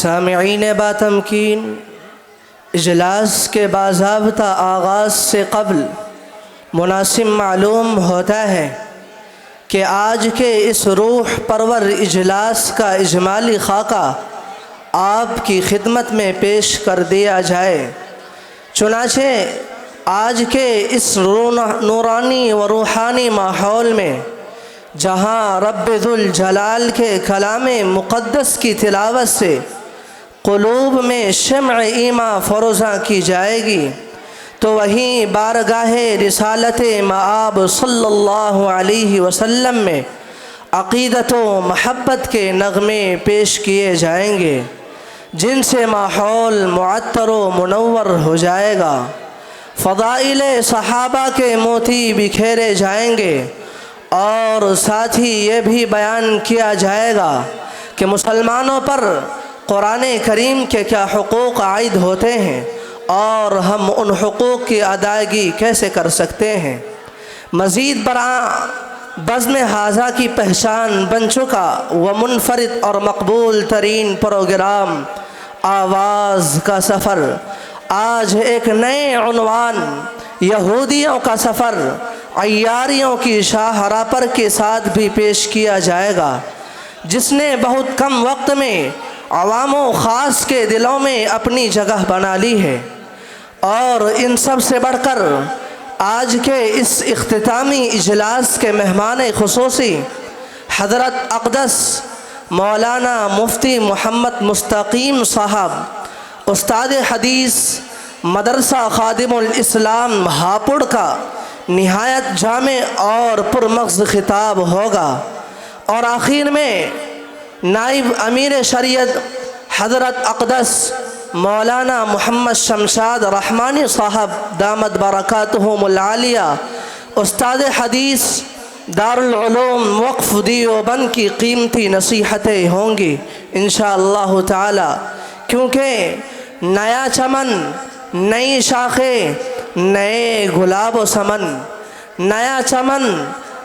سامعین باتمکین، اجلاس کے باضابطہ آغاز سے قبل مناسب معلوم ہوتا ہے کہ آج کے اس روح پرور اجلاس کا اجمالی خاکہ آپ کی خدمت میں پیش کر دیا جائے۔ چنانچہ آج کے اس نورانی و روحانی ماحول میں جہاں رب ذوالجلال کے کلام مقدس کی تلاوت سے قلوب میں شمع ایمان فروزاں کی جائے گی، تو وہیں بارگاہ رسالت مآب صلی اللہ علیہ وسلم میں عقیدت و محبت کے نغمے پیش کیے جائیں گے، جن سے ماحول معطر و منور ہو جائے گا۔ فضائل صحابہ کے موتی بکھیرے جائیں گے، اور ساتھ ہی یہ بھی بیان کیا جائے گا کہ مسلمانوں پر قرآن کریم کے کیا حقوق عائد ہوتے ہیں اور ہم ان حقوق کی ادائیگی کیسے کر سکتے ہیں۔ مزید برآں بزم حاضہ کی پہچان بن چکا وہ منفرد اور مقبول ترین پروگرام آواز کا سفر آج ایک نئے عنوان یہودیوں کا سفر عیاریوں کی شاہراپر کے ساتھ بھی پیش کیا جائے گا، جس نے بہت کم وقت میں عوام و خاص کے دلوں میں اپنی جگہ بنا لی ہے۔ اور ان سب سے بڑھ کر آج کے اس اختتامی اجلاس کے مہمان خصوصی حضرت اقدس مولانا مفتی محمد مستقیم صاحب، استاد حدیث مدرسہ خادم الاسلام ہاپوڑ کا نہایت جامع اور پرمغز خطاب ہوگا، اور آخر میں نائب امیر شریعت حضرت اقدس مولانا محمد شمشاد رحمانی صاحب دامت برکاتہم العالیہ، استاد حدیث دارالعلوم وقف دیوبند کی قیمتی نصیحتیں ہوں گی انشاءاللہ تعالی، کیونکہ نیا چمن، نئی شاخیں، نئے گلاب و سمن، نیا چمن،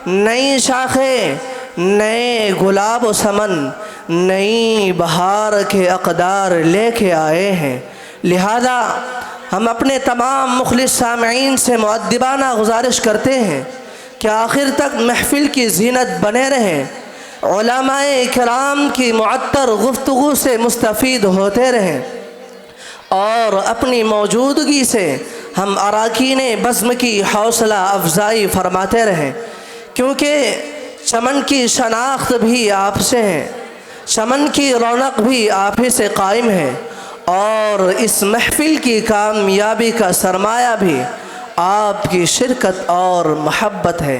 نئی شاخیں، نئے گلاب و سمن، نئی بہار کے اقدار لے کے آئے ہیں۔ لہذا ہم اپنے تمام مخلص سامعین سے مؤدبانہ گزارش کرتے ہیں کہ آخر تک محفل کی زینت بنے رہیں، علماء کرام کی معطر گفتگو سے مستفید ہوتے رہیں، اور اپنی موجودگی سے ہم اراکین بزم کی حوصلہ افزائی فرماتے رہیں، کیونکہ چمن کی شناخت بھی آپ سے ہے، چمن کی رونق بھی آپ ہی سے قائم ہے، اور اس محفل کی کامیابی کا سرمایہ بھی آپ کی شرکت اور محبت ہے۔